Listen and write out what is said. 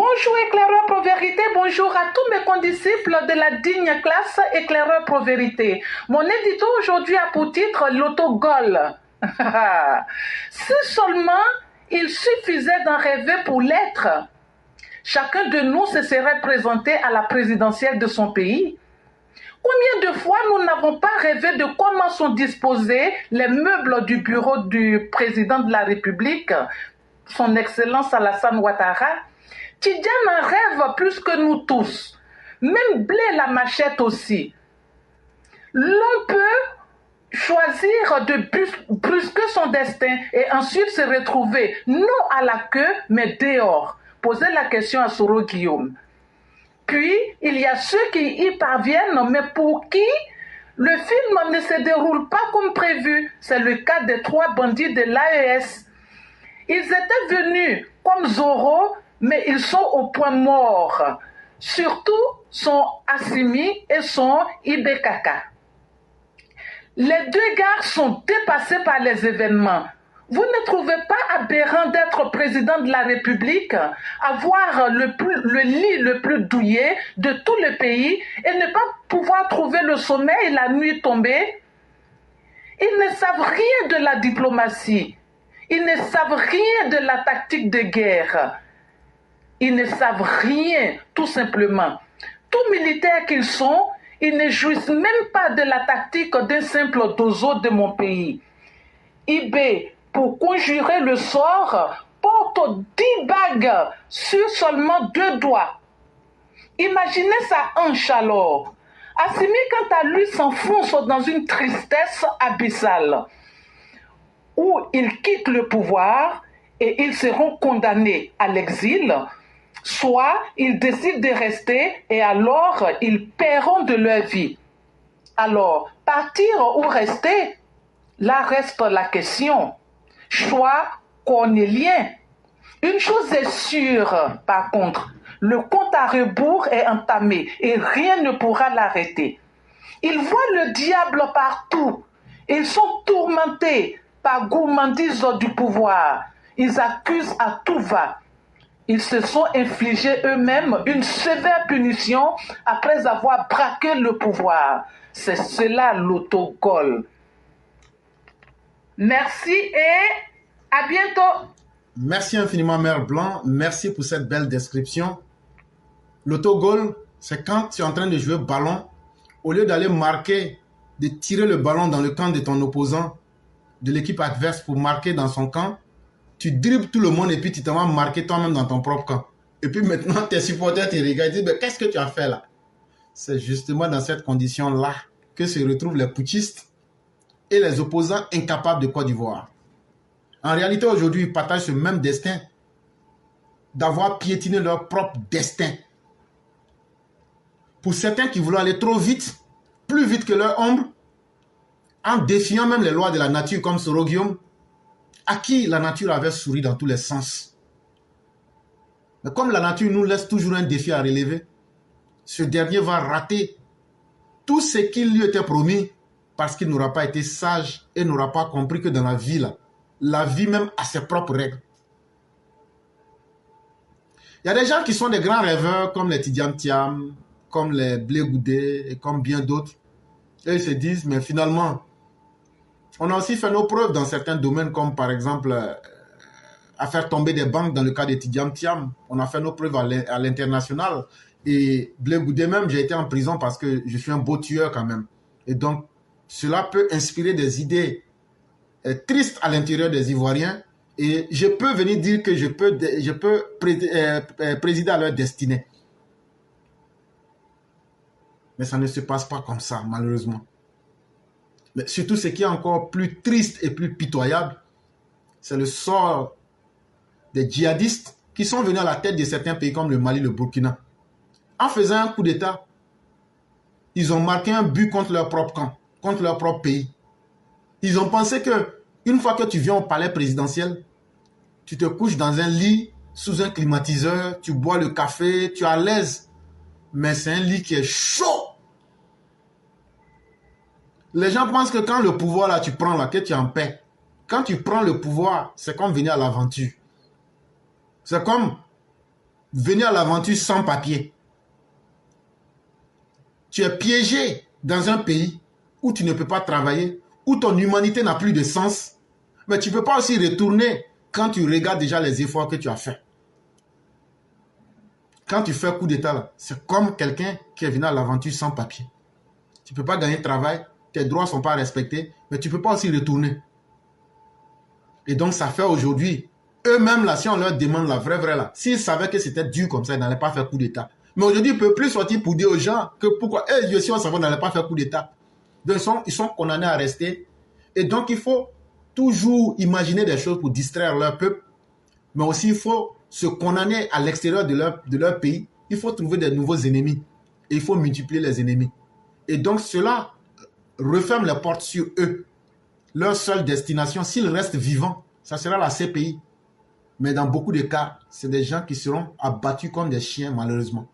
Bonjour éclaireur pro vérité, bonjour à tous mes condisciples de la digne classe éclaireur pro vérité. Mon édito aujourd'hui a pour titre l'autogol. Si seulement il suffisait d'en rêver pour l'être, chacun de nous se serait présenté à la présidentielle de son pays. Combien de fois nous n'avons pas rêvé de comment sont disposés les meubles du bureau du président de la République, son Excellence Alassane Ouattara. Tidjane en rêve plus que nous tous. Même Blé la machette aussi. L'on peut choisir de brusquer son destin et ensuite se retrouver non à la queue mais dehors. Posez la question à Soro Guillaume. Puis, il y a ceux qui y parviennent, mais pour qui le film ne se déroule pas comme prévu. C'est le cas des 3 bandits de l'AES. Ils étaient venus comme Zorro, mais ils sont au point mort. Surtout son Assimi et son Ibekaka. Les 2 gars sont dépassés par les événements. Vous ne trouvez pas aberrant d'être président de la République, avoir le lit le plus douillet de tout le pays et ne pas pouvoir trouver le sommeil la nuit tombée? Ils ne savent rien de la diplomatie. Ils ne savent rien de la tactique de guerre. Ils ne savent rien, tout simplement. Tout militaires qu'ils sont, ils ne jouissent même pas de la tactique d'un simple dozo de mon pays. Ibé, pour conjurer le sort, porte 10 bagues sur seulement 2 doigts. Imaginez sa hanche alors. Assimi, quant à lui, s'enfonce dans une tristesse abyssale, où ils quittent le pouvoir et ils seront condamnés à l'exil, soit ils décident de rester et alors ils paieront de leur vie. Alors, partir ou rester? Là reste la question. Choix cornélien. Une chose est sûre, par contre, le compte à rebours est entamé et rien ne pourra l'arrêter. Ils voient le diable partout. Ils sont tourmentés par gourmandise du pouvoir. Ils accusent à tout va. Ils se sont infligés eux-mêmes une sévère punition après avoir braqué le pouvoir. C'est cela l'autogol. Merci et à bientôt. Merci infiniment, Mère Blanc. Merci pour cette belle description. L'autogol, c'est quand tu es en train de jouer ballon, au lieu d'aller marquer, de tirer le ballon dans le camp de ton opposant, de l'équipe adverse pour marquer dans son camp, tu dribbles tout le monde et puis tu t'en vas marquer toi-même dans ton propre camp. Et puis maintenant, tes supporters te regardent et disent, mais qu'est-ce que tu as fait là? C'est justement dans cette condition-là que se retrouvent les putschistes et les opposants incapables de Côte d'Ivoire. En réalité, aujourd'hui, ils partagent ce même destin d'avoir piétiné leur propre destin. Pour certains qui voulaient aller trop vite, plus vite que leur ombre, en défiant même les lois de la nature comme Soro Guillaume, à qui la nature avait souri dans tous les sens. Mais comme la nature nous laisse toujours un défi à relever, ce dernier va rater tout ce qui lui était promis parce qu'il n'aura pas été sage et n'aura pas compris que dans la vie, là, la vie même a ses propres règles. Il y a des gens qui sont des grands rêveurs comme les Tidjane Thiam, comme les Blé Goudé et comme bien d'autres. Et ils se disent, mais finalement, on a aussi fait nos preuves dans certains domaines comme par exemple à faire tomber des banques dans le cas de Tidjane Thiam. On a fait nos preuves à l'international. Et Blé Goudé même, j'ai été en prison parce que je suis un beau tueur quand même. Et donc, cela peut inspirer des idées tristes à l'intérieur des Ivoiriens. Et je peux venir dire que je peux présider à leur destinée. Mais ça ne se passe pas comme ça, malheureusement. Mais surtout, ce qui est encore plus triste et plus pitoyable, c'est le sort des djihadistes qui sont venus à la tête de certains pays comme le Mali, le Burkina. En faisant un coup d'État, ils ont marqué un but contre leur propre camp, contre leur propre pays. Ils ont pensé que une fois que tu viens au palais présidentiel, tu te couches dans un lit, sous un climatiseur, tu bois le café, tu es à l'aise. Mais c'est un lit qui est chaud. Les gens pensent que quand le pouvoir, là, tu prends là, que tu es en paix. Quand tu prends le pouvoir, c'est comme venir à l'aventure. C'est comme venir à l'aventure sans papier. Tu es piégé dans un pays où tu ne peux pas travailler, où ton humanité n'a plus de sens, mais tu ne peux pas aussi retourner quand tu regardes déjà les efforts que tu as faits. Quand tu fais coup d'état, c'est comme quelqu'un qui est venu à l'aventure sans papier. Tu ne peux pas gagner de travail, tes droits ne sont pas respectés, mais tu ne peux pas aussi retourner. Et donc, ça fait aujourd'hui, eux-mêmes, là, si on leur demande la vraie, là, s'ils savaient que c'était dur comme ça, ils n'allaient pas faire coup d'état. Mais aujourd'hui, ils ne peuvent plus sortir pour dire aux gens que pourquoi, si on savait, on n'allait pas faire coup d'état. Donc, ils sont condamnés à rester. Et donc, il faut toujours imaginer des choses pour distraire leur peuple, mais aussi, il faut se condamner à l'extérieur de leur pays. Il faut trouver des nouveaux ennemis. Et il faut multiplier les ennemis. Et donc, cela referme les portes sur eux. Leur seule destination, s'ils restent vivants, ça sera la CPI. Mais dans beaucoup de cas, c'est des gens qui seront abattus comme des chiens, malheureusement.